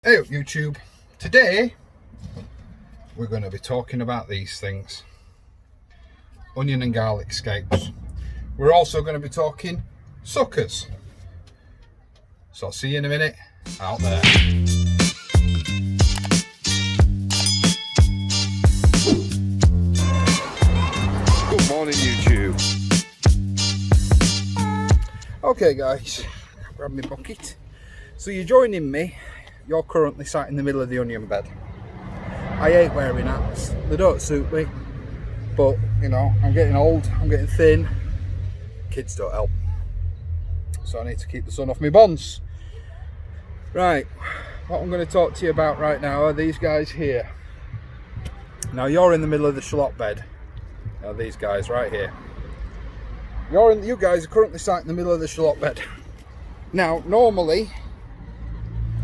Hey up YouTube, today we're going to be talking about these things, onion and garlic scapes. We're also going to be talking suckers, so I'll see you in a minute out there. Good morning YouTube. Okay guys, grab my bucket. So you're joining me. You're currently sat in the middle of the onion bed. I hate wearing hats, they don't suit me, but you know, I'm getting old, I'm getting thin, kids don't help, so I need to keep the sun off my buns. Right, what I'm going to talk to you about right now are these guys here. Now you're in the middle of the shallot bed. Now these guys right here. You guys are currently sat in the middle of the shallot bed. Now normally,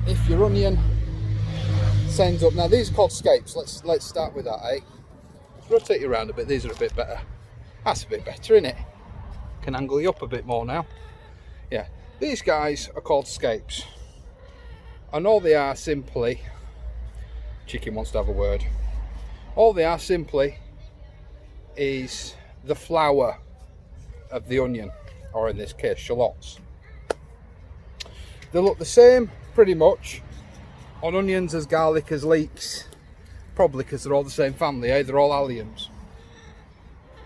if your onion sends up, now these are called scapes. Let's start with that, eh? Rotate you around a bit. These are a bit better. That's a bit better, isn't it? Can angle you up a bit more now. Yeah, these guys are called scapes, and all they are simply, chicken wants to have a word. All they are simply is the flower of the onion, or in this case, shallots. They look the same pretty much on onions as garlic as leeks, probably because they're all the same family, eh? They're all alliums.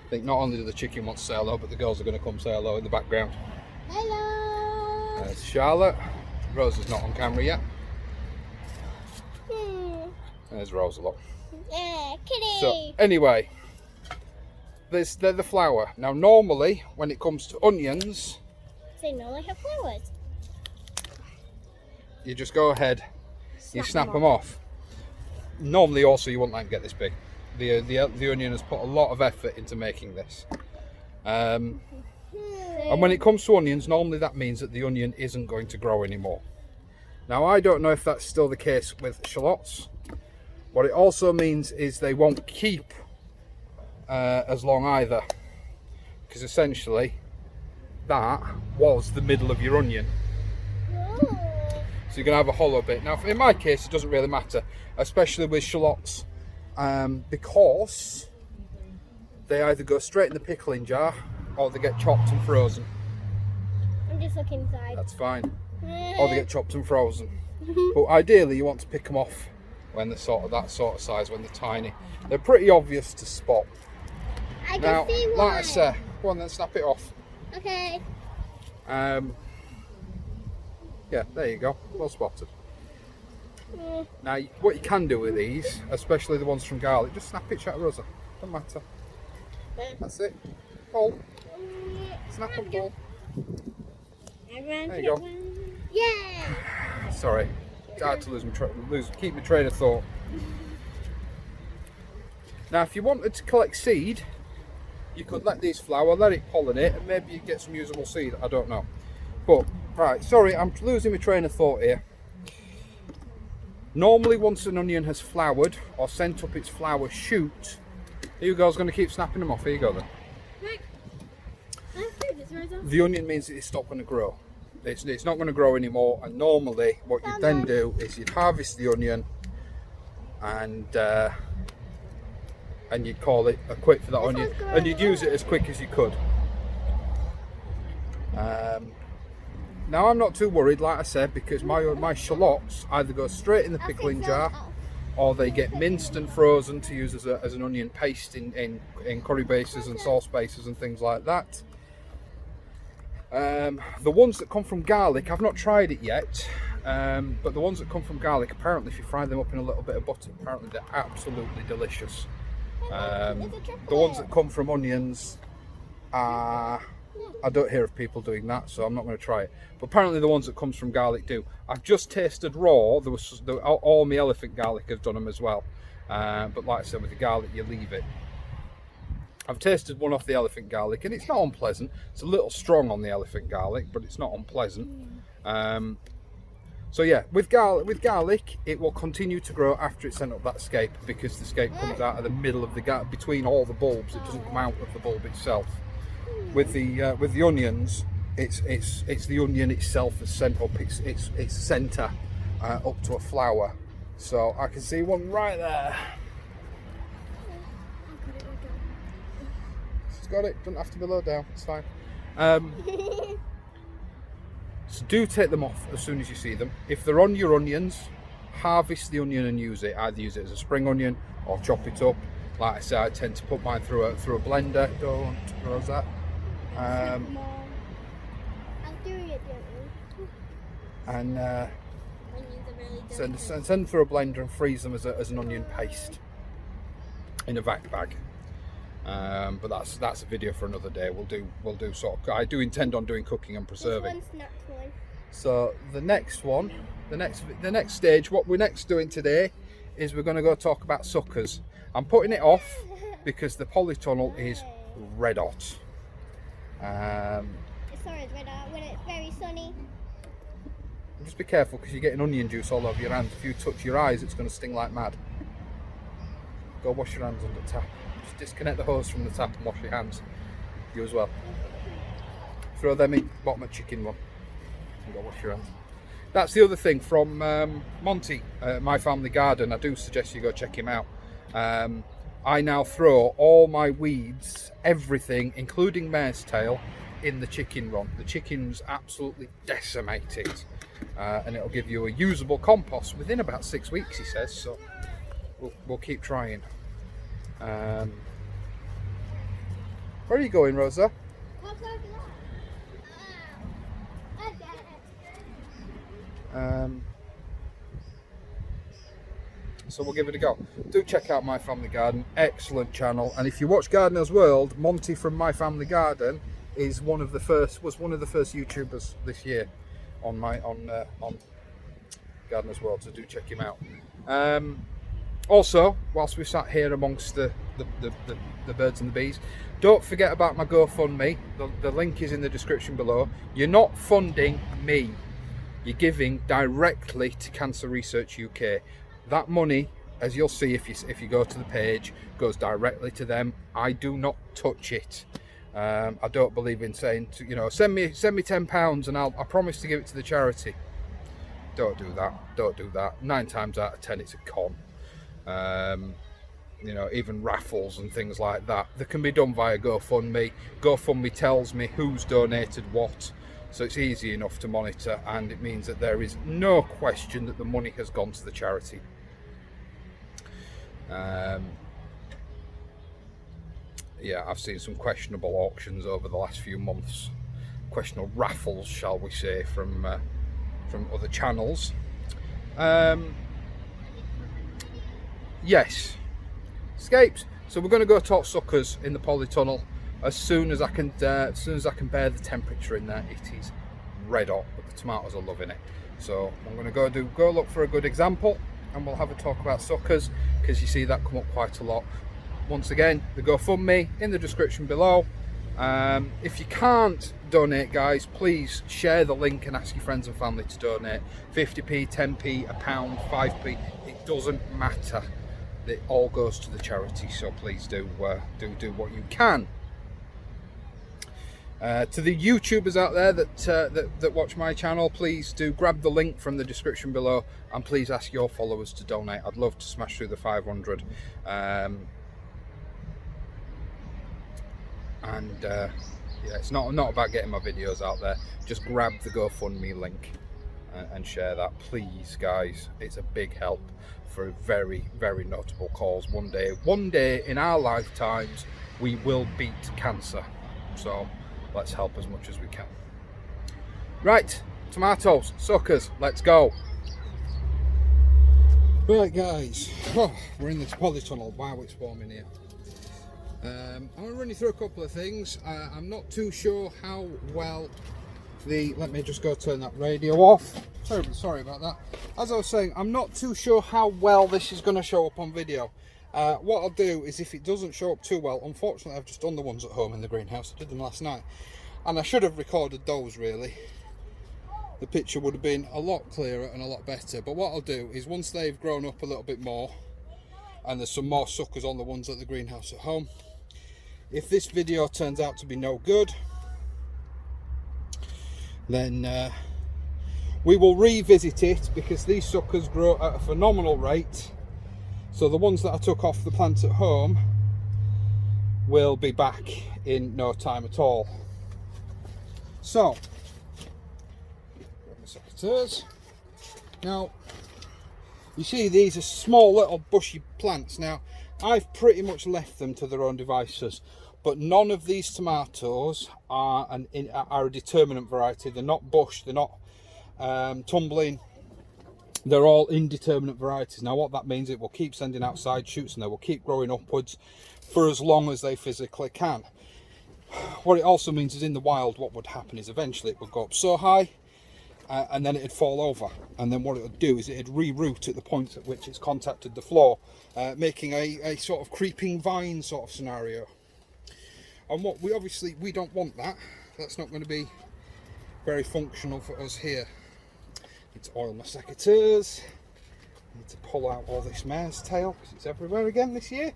I think not only do the chicken want to say hello, but the girls are going to come say hello in the background. Hello. There's Charlotte. Rose is not on camera yet. There's Rose a lot. Yeah, kitty. So anyway, they're the flower. Now normally when it comes to onions, They normally have flowers. you just go ahead, you snap them off. Normally also you wouldn't let them get this big. The onion has put a lot of effort into making this. And when it comes to onions, normally that means that the onion isn't going to grow anymore. Now I don't know if that's still the case with shallots. What it also means is they won't keep as long either, because essentially that was the middle of your onion. So you're going to have a hollow bit. Now in my case it doesn't really matter, especially with shallots, because they either go straight in the pickling jar or they get chopped and frozen. I'm just looking inside. That's fine. Or they get chopped and frozen. But ideally you want to pick them off when they're that sort of size, when they're tiny. They're pretty obvious to spot. I can Now, see one. like I say, go on then, snap it off. Okay. Yeah, there you go, well spotted. Now, what you can do with these, especially the ones from garlic, just snap it, shut Rosa. Doesn't matter. That's it. Pull. Snap and pull. There you go. Yeah. Sorry, it's hard to keep my train of thought. Now, if you wanted to collect seed, you could let these flower, let it pollinate, and maybe you get some usable seed. I don't know. But right, sorry, I'm losing my train of thought here. Normally, once an onion has flowered or sent up its flower shoot, you guys are going to keep snapping them off. Here you go then. The onion means that it's not going to grow. It's not going to grow anymore. And normally, what you then do is you'd harvest the onion, and you'd call it a quit for that onion, and you'd use it as quick as you could. Now I'm not too worried, like I said, because my shallots either go straight in the pickling jar, or they get minced and frozen to use as an onion paste in curry bases and sauce bases and things like that. The ones that come from garlic, I've not tried it yet, but the ones that come from garlic, apparently if you fry them up in a little bit of butter, apparently they're absolutely delicious. The ones that come from onions are, I don't hear of people doing that, so I'm not going to try it. But apparently the ones that comes from garlic do. I've just tasted raw. All my elephant garlic have done them as well. But like I said, with the garlic you leave it. I've tasted one off the elephant garlic and it's not unpleasant. It's a little strong on the elephant garlic, but it's not unpleasant. So yeah, with garlic, it will continue to grow after it's sent up that scape, because the scape comes out of the middle of between all the bulbs. It doesn't come out of the bulb itself. With the onions, it's the onion itself that's sent up its centre up to a flower. So I can see one right there. She's got it, doesn't have to be low down, it's fine. So do take them off as soon as you see them. If they're on your onions, harvest the onion and use it. Either use it as a spring onion or chop it up. Like I said, I tend to put mine through a blender. Don't close that. I'll do it gently. And Onions are really send them through a blender and freeze them as an onion paste in a vac bag. But that's a video for another day. We'll do sort of. I do intend on doing cooking and preserving. This one's not one. So the next one, the next stage, what we're next doing today is we're going to go talk about suckers. I'm putting it off because the polytunnel is red hot. It's always red hot when it's very sunny. Just be careful because you're getting onion juice all over your hands. If you touch your eyes, it's going to sting like mad. Go wash your hands under the tap. Just disconnect the hose from the tap and wash your hands. You as well. Throw them in bottom of chicken one and go wash your hands. That's the other thing from Monty, My Family Garden. I do suggest you go check him out. I now throw all my weeds, everything, including mare's tail, in the chicken run. The chicken's absolutely decimated, and it'll give you a usable compost within about 6 weeks, he says. So we'll keep trying. Where are you going, Rosa? So we'll give it a go. Do check out My Family Garden, excellent channel. And if you watch Gardener's World, Monty from My Family Garden was one of the first YouTubers this year on Gardener's World. So do check him out. Also, whilst we've sat here amongst the birds and the bees, don't forget about my GoFundMe. The link is in the description below. You're not funding me. You're giving directly to Cancer Research UK. That money, as you'll see if you go to the page, goes directly to them. I do not touch it. I don't believe in saying send me £10 and I promise to give it to the charity. Don't do that. Don't do that. 9 times out of 10 it's a con. Even raffles and things like that can be done via GoFundMe. GoFundMe tells me who's donated what. So it's easy enough to monitor, and it means that there is no question that the money has gone to the charity. Yeah, I've seen some questionable auctions over the last few months, questionable raffles, shall we say, from other channels. Yes, escapes. So we're going to go talk suckers in the polytunnel. As soon as I can bear the temperature in there. It is red hot, but the tomatoes are loving it. So I'm going to go look for a good example, and we'll have a talk about suckers, because you see that come up quite a lot. Once again, the GoFundMe in the description below. If you can't donate, guys, please share the link and ask your friends and family to donate. 50p, 10p, a pound, 5p. It doesn't matter. It all goes to the charity. So please do what you can. To the YouTubers out there that watch my channel, please do grab the link from the description below, and please ask your followers to donate. I'd love to smash through the 500. Yeah, it's not about getting my videos out there. Just grab the GoFundMe link and share that, please, guys. It's a big help for a very, very notable cause. One day in our lifetimes, we will beat cancer. So let's help as much as we can. Right, tomatoes, suckers, let's go. Right, guys, we're in this polytunnel. Wow, it's warm in here. I'm going to run you through a couple of things. I'm not too sure how well let me just go turn that radio off. Sorry about that. As I was saying, I'm not too sure how well this is going to show up on video. What I'll do is, if it doesn't show up too well, unfortunately I've just done the ones at home in the greenhouse. I did them last night, and I should have recorded those really. The picture would have been a lot clearer and a lot better. But what I'll do is, once they've grown up a little bit more and there's some more suckers on the ones at the greenhouse at home, if this video turns out to be no good, then We will revisit it because these suckers grow at a phenomenal rate. So the ones that I took off the plant at home will be back in no time at all. So, secateurs. Now, you see these are small little bushy plants. Now, I've pretty much left them to their own devices, but none of these tomatoes are a determinate variety. They're not bush, they're not tumbling. They're all indeterminate varieties. Now what that means, it will keep sending out side shoots and they will keep growing upwards for as long as they physically can. What it also means is in the wild, what would happen is eventually it would go up so high and then it'd fall over. And then what it would do is it'd reroot at the point at which it's contacted the floor, making a sort of creeping vine sort of scenario. And what we don't want that. That's not going to be very functional for us here. Need to oil my secateurs. Need to pull out all this mare's tail because it's everywhere again this year.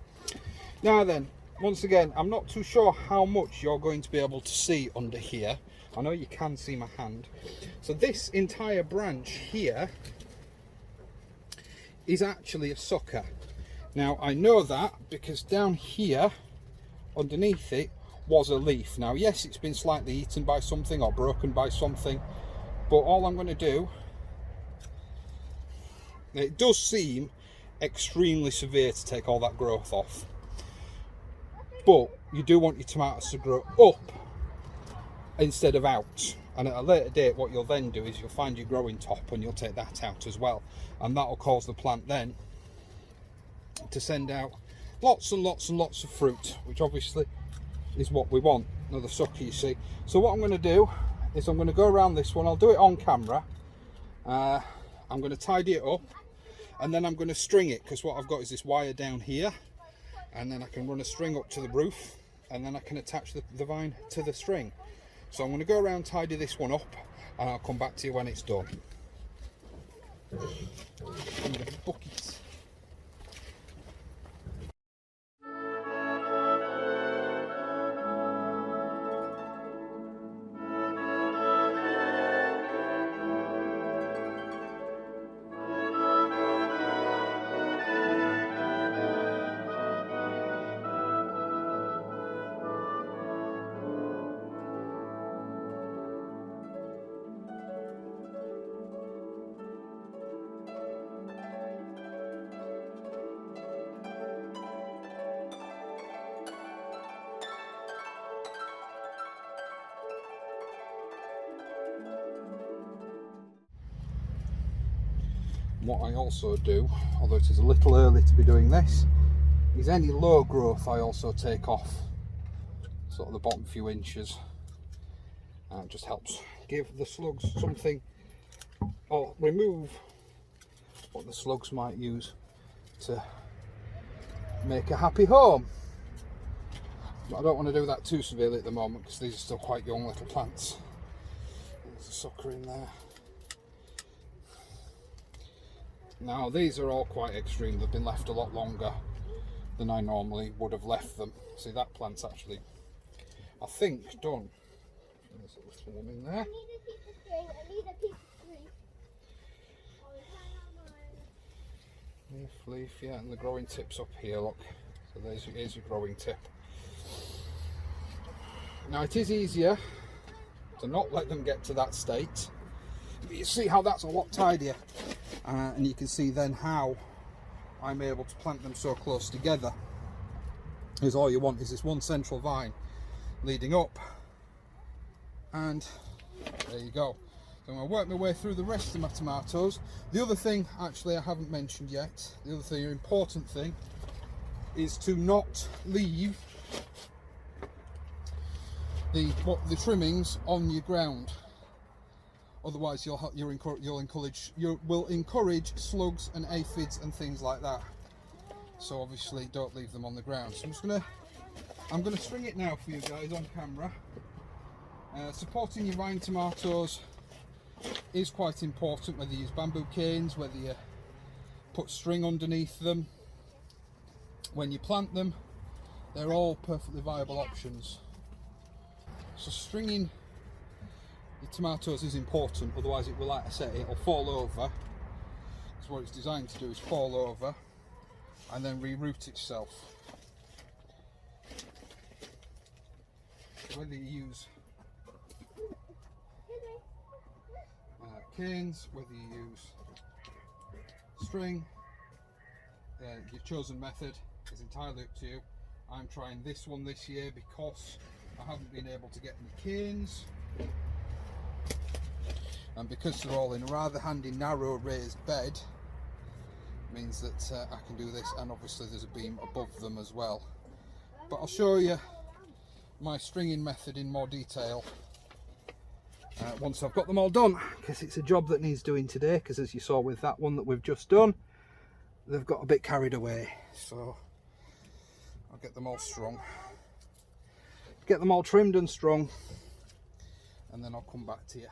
Now then, once again, I'm not too sure how much you're going to be able to see under here. I know you can see my hand. So this entire branch here is actually a sucker. Now I know that because down here underneath it was a leaf. Now yes, it's been slightly eaten by something or broken by something, but all I'm going to do, it does seem extremely severe to take all that growth off, but you do want your tomatoes to grow up instead of out. And at a later date what you'll then do is you'll find your growing top and you'll take that out as well, and that will cause the plant then to send out lots and lots and lots of fruit, which obviously is what we want. Another sucker, you see. So what I'm going to do is I'm going to go around this one. I'll do it on camera. I'm going to tidy it up and then I'm going to string it, because what I've got is this wire down here, and then I can run a string up to the roof and then I can attach the vine to the string. So I'm going to go around, tidy this one up, and I'll come back to you when it's done. Buckets. What I also do, although it is a little early to be doing this, is any low growth I also take off, sort of the bottom few inches. It just helps give the slugs something, or remove what the slugs might use to make a happy home. But I don't want to do that too severely at the moment because these are still quite young little plants. There's a sucker in there. Now these are all quite extreme. They've been left a lot longer than I normally would have left them. See, that plant's actually, I think, done. There's a little one in there. I need a piece of string. I need a piece of string. Leaf, yeah, and the growing tip's up here, look. So here's your growing tip. Now it is easier to not let them get to that state. But you see how that's a lot tidier. And you can see then how I'm able to plant them so close together. Because all you want is this one central vine leading up, and there you go. So I'm going to work my way through the rest of my tomatoes. The other thing actually I haven't mentioned yet, the other thing, important thing, is to not leave the trimmings on your ground. Otherwise you will encourage slugs and aphids and things like that. So obviously don't leave them on the ground. So I'm gonna string it now for you guys on camera. Supporting your vine tomatoes is quite important, whether you use bamboo canes, whether you put string underneath them. When you plant them, they're all perfectly viable options. So stringing your tomatoes is important, otherwise it will, like I say, it'll fall over. Because what it's designed to do is fall over and then reroot itself. Whether you use canes, whether you use string, your chosen method is entirely up to you. I'm trying this one this year because I haven't been able to get any canes, and because they're all in a rather handy narrow raised bed, means that I can do this, and obviously there's a beam above them as well. But I'll show you my stringing method in more detail once I've got them all done, because it's a job that needs doing today, because as you saw with that one that we've just done, they've got a bit carried away. So I'll get them all strung, get them all trimmed and strung, and then I'll come back to you.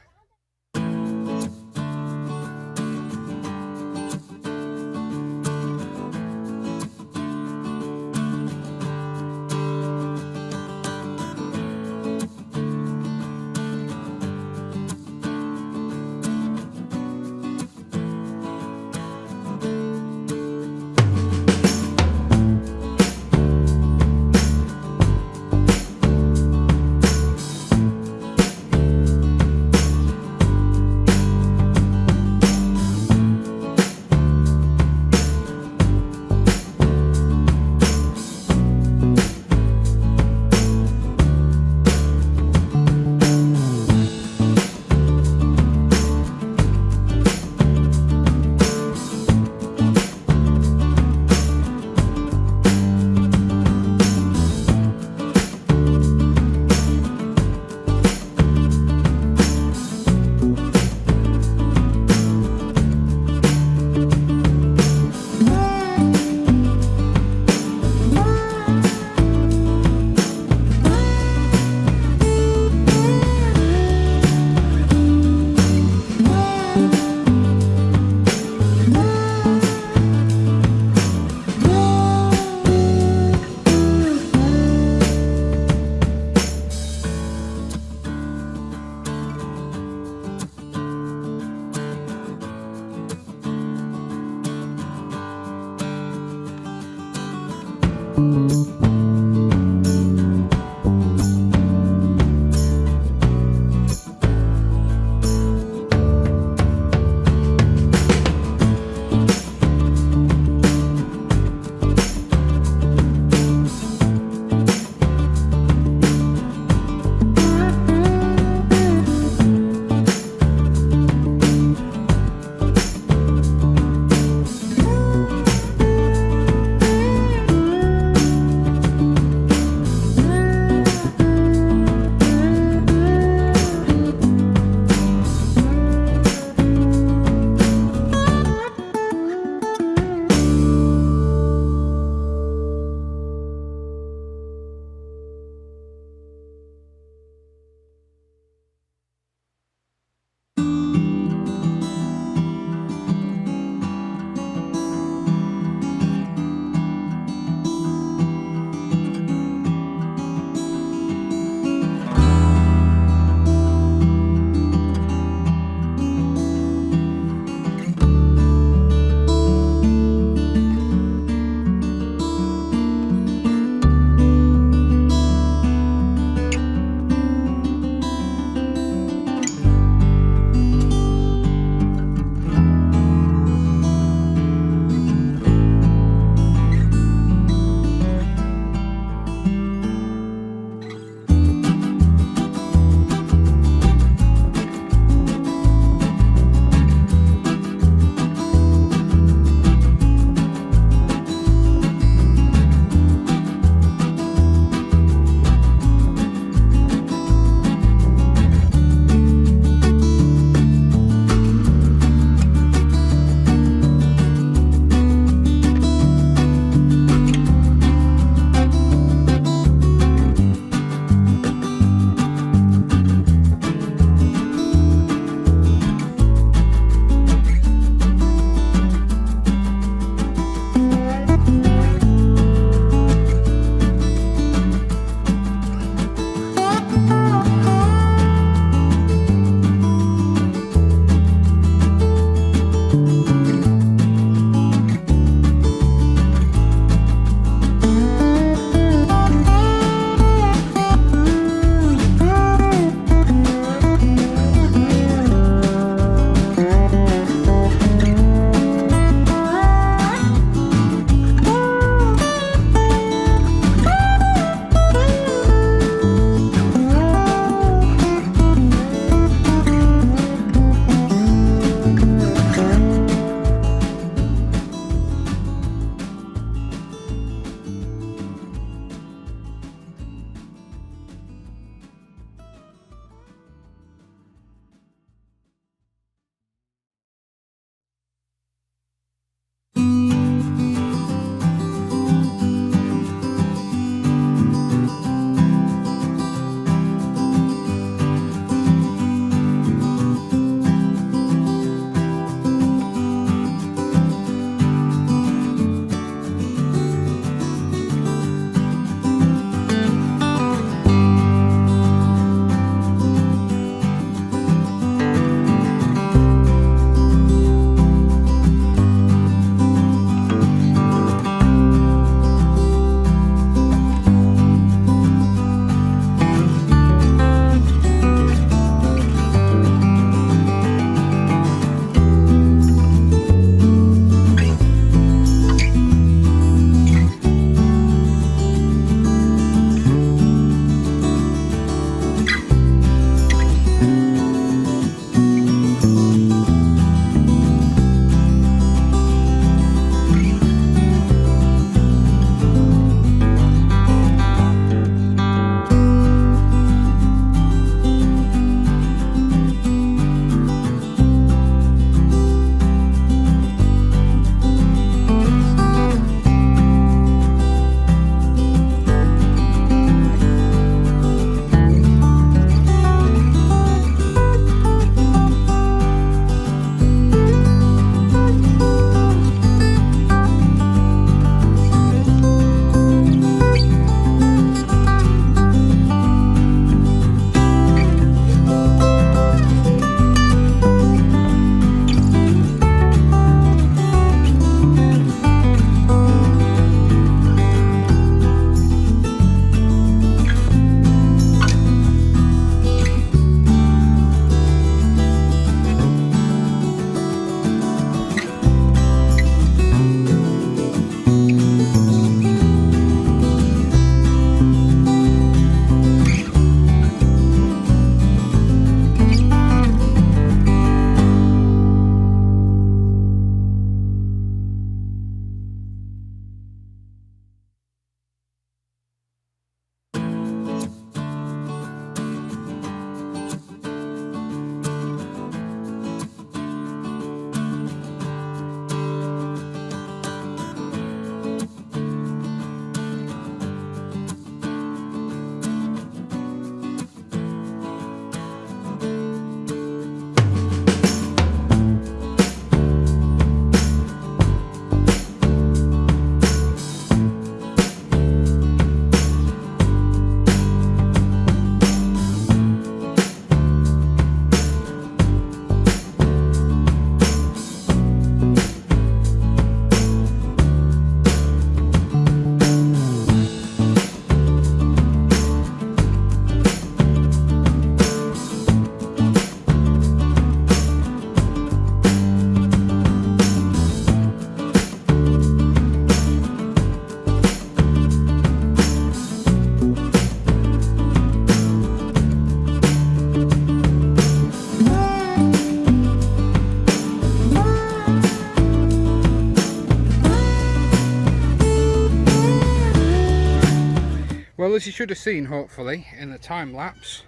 Well, as you should have seen, hopefully, in the time lapse.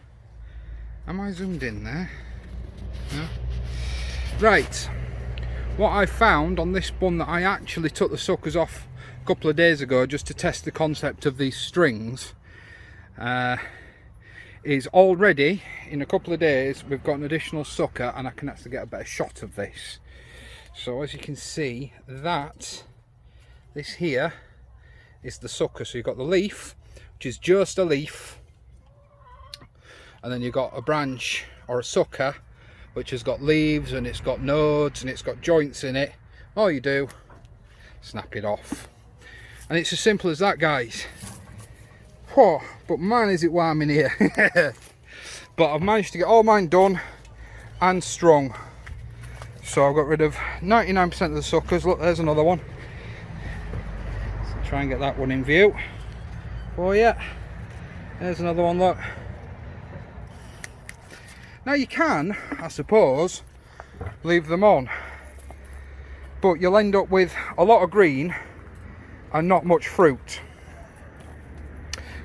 Am I zoomed in there? No? Right. What I found on this one that I actually took the suckers off a couple of days ago just to test the concept of these strings is already, in a couple of days, we've got an additional sucker and I can actually get a better shot of this. So as you can see, this here is the sucker. So you've got the leaf, which is just a leaf, and then you've got a branch or a sucker which has got leaves and it's got nodes and it's got joints in it. All you do, snap it off, and it's as simple as that, guys. Whoa, but man, is it warm in here. But I've managed to get all mine done and strung. So I've got rid of 99% of the suckers. Look, there's another one. So try and get that one in view. Oh yeah, there's another one, look. Now you can, I suppose, leave them on, but you'll end up with a lot of green and not much fruit.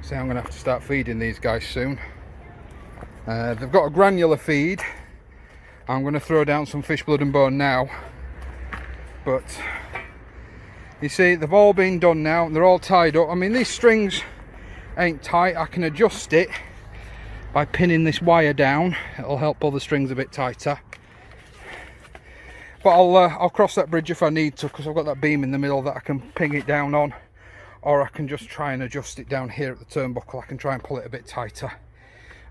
So I'm going to have to start feeding these guys soon. They've got a granular feed. I'm going to throw down some fish blood and bone now, but you see they've all been done now and they're all tied up. I mean, these strings ain't tight. I can adjust it by pinning this wire down. It'll help pull the strings a bit tighter, but I'll cross that bridge if I need to, because I've got that beam in the middle that I can ping it down on, or I can just try and adjust it down here at the turnbuckle. I can try and pull it a bit tighter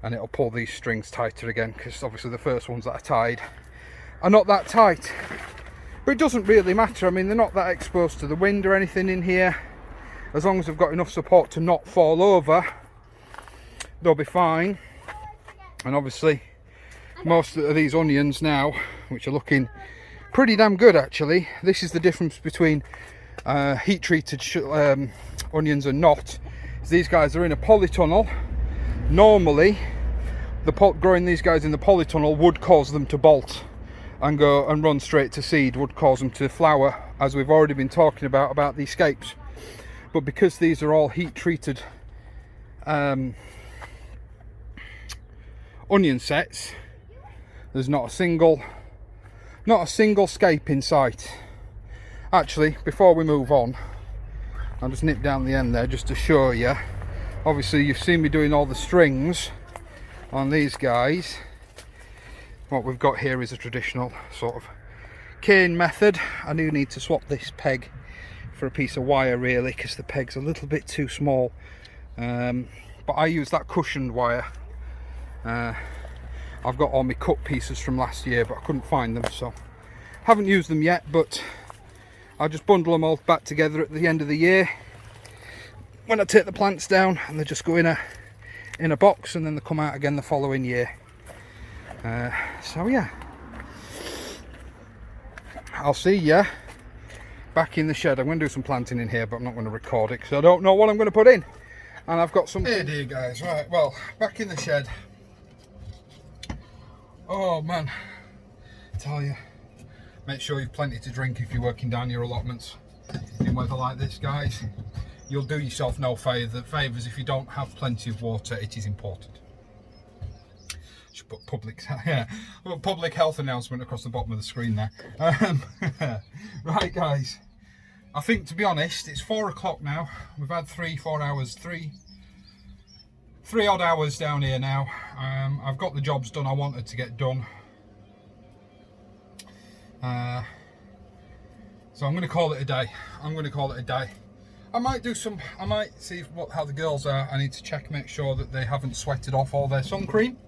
and it'll pull these strings tighter again, because obviously the first ones that I tied are not that tight. But it doesn't really matter. I mean, they're not that exposed to the wind or anything in here. As long as they've got enough support to not fall over, they'll be fine. And obviously most of these onions now, which are looking pretty damn good actually, this is the difference between heat treated onions and not. These guys are in a polytunnel. Normally growing these guys in the polytunnel would cause them to bolt and go and run straight to seed, would cause them to flower, as we've already been talking about the escapes. But because these are all heat treated onion sets, there's not a single scape in sight. Actually, before we move on, I'll just nip down the end there just to show you. Obviously you've seen me doing all the strings on these guys. What we've got here is a traditional sort of cane method. I do need to swap this peg for a piece of wire really, because the peg's a little bit too small, but I use that cushioned wire. I've got all my cut pieces from last year, but I couldn't find them, so haven't used them yet. But I'll just bundle them all back together at the end of the year when I take the plants down, and they just go in a box, and then they come out again the following year. So yeah, I'll see ya back in the shed. I'm going to do some planting in here, but I'm not going to record it because I don't know what I'm going to put in, and I've got some. Hey dear guys, right, well, back in the shed. Oh man, I tell you, make sure you've plenty to drink if you're working down your allotments in weather like this, guys. You'll do yourself no favours if you don't have plenty of water. It is important. Should put public health announcement across the bottom of the screen there. Right guys, I think, to be honest, it's 4 o'clock now. We've had 3-4 hours, three odd hours down here now. I've got the jobs done I wanted to get done. So I'm going to call it a day. I might see how the girls are. I need to check, make sure that they haven't sweated off all their sun cream.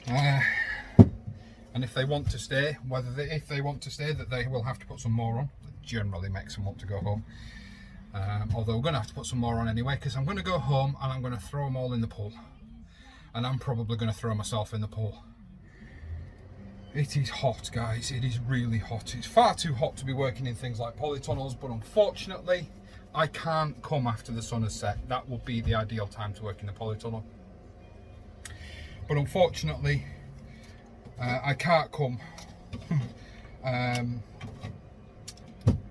And if they want to stay, that they will have to put some more on. It generally makes them want to go home. Although we're going to have to put some more on anyway, because I'm going to go home and I'm going to throw them all in the pool. And I'm probably going to throw myself in the pool. It is hot, guys. It is really hot. It's far too hot to be working in things like polytunnels, but unfortunately I can't come after the sun has set. That would be the ideal time to work in the polytunnel. But unfortunately, I can't come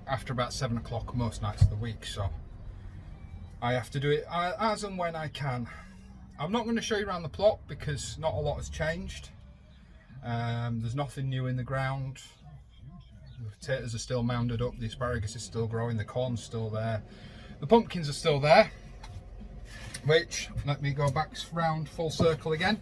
after about 7 o'clock most nights of the week. So I have to do it as and when I can. I'm not going to show you around the plot because not a lot has changed. There's nothing new in the ground. The potatoes are still mounded up, the asparagus is still growing, the corn's still there, the pumpkins are still there. Which, let me go back round full circle again.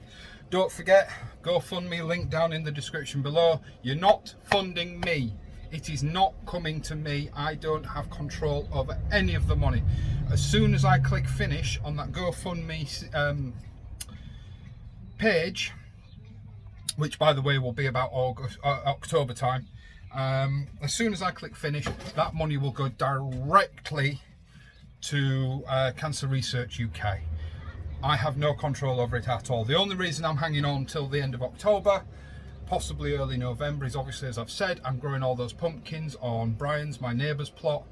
Don't forget, GoFundMe link down in the description below. You're not funding me. It is not coming to me. I don't have control over any of the money. As soon as I click finish on that GoFundMe page, which by the way will be about October time, as soon as I click finish, that money will go directly to Cancer Research UK. I have no control over it at all. The only reason I'm hanging on till the end of October, possibly early November, is obviously, as I've said, I'm growing all those pumpkins on Brian's, my neighbour's plot,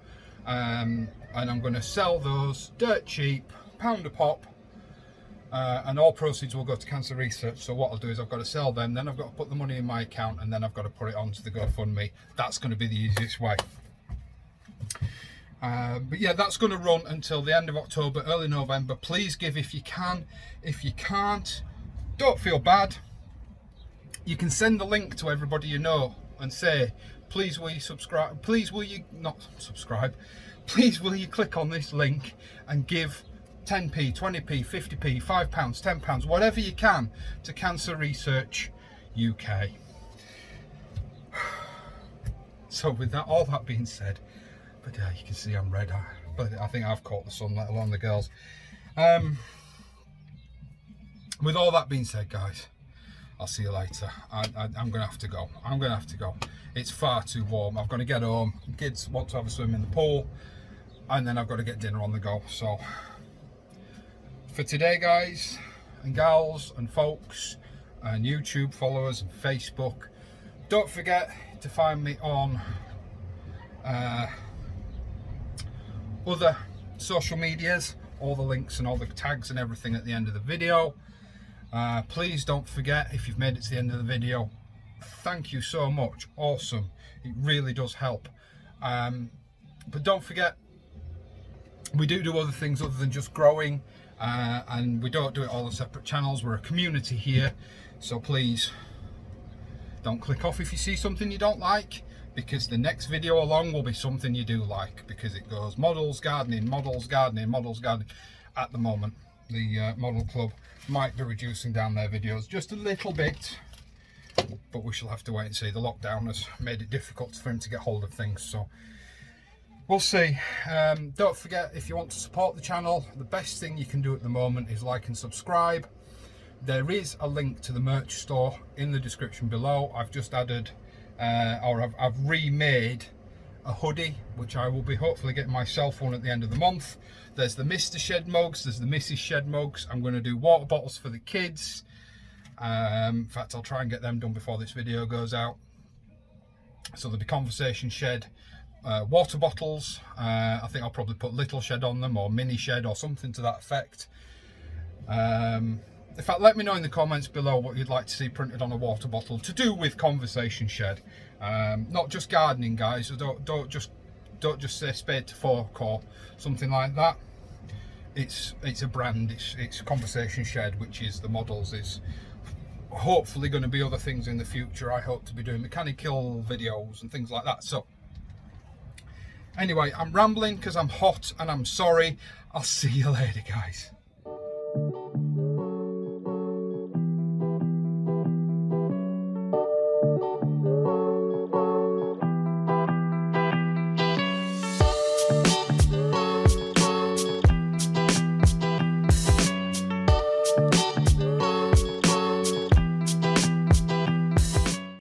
and I'm going to sell those dirt cheap, £1 a pop, and all proceeds will go to Cancer Research. So what I'll do is I've got to sell them, then I've got to put the money in my account, and then I've got to put it onto the GoFundMe. That's going to be the easiest way. But yeah, that's going to run until the end of October, early November. Please give if you can. If you can't, don't feel bad. You can send the link to everybody you know and say, please will you subscribe, please will you not subscribe, please will you click on this link and give 10p, 20p, 50p, £5, £10, whatever you can to Cancer Research UK. So with that, all that being said, but you can see I'm red, but I think I've caught the sun, let alone the girls. With all that being said, guys, I'll see you later. I'm going to have to go. I'm going to have to go. It's far too warm. I've got to get home. Kids want to have a swim in the pool, and then I've got to get dinner on the go. So for today, guys and gals and folks and YouTube followers and Facebook, don't forget to find me on other social medias, all the links and all the tags and everything at the end of the video. Please don't forget, if you've made it to the end of the video, thank you so much, awesome, it really does help. But don't forget, we do other things other than just growing, and we don't do it all on separate channels. We're a community here, so please don't click off if you see something you don't like, because the next video along will be something you do like, because it goes models, gardening, models, gardening, models, gardening. At the moment, the model club might be reducing down their videos just a little bit, but we shall have to wait and see. The lockdown has made it difficult for him to get hold of things, so we'll see. Don't forget, if you want to support the channel, the best thing you can do at the moment is like and subscribe. There is a link to the merch store in the description below. I've just added I've remade a hoodie, which I will be hopefully getting myself one at the end of the month. There's the Mr. Shed mugs, there's the Mrs. Shed mugs. I'm going to do water bottles for the kids. In fact, I'll try and get them done before this video goes out. So there'll be Conversation Shed water bottles. I think I'll probably put Little Shed on them, or Mini Shed, or something to that effect. In fact, let me know in the comments below what you'd like to see printed on a water bottle to do with Conversation Shed. Not just gardening, guys. So don't just say spade to fork or something like that. It's a brand. It's Conversation Shed, which is the models. Is hopefully going to be other things in the future. I hope to be doing mechanical videos and things like that. So anyway, I'm rambling because I'm hot and I'm sorry. I'll see you later, guys.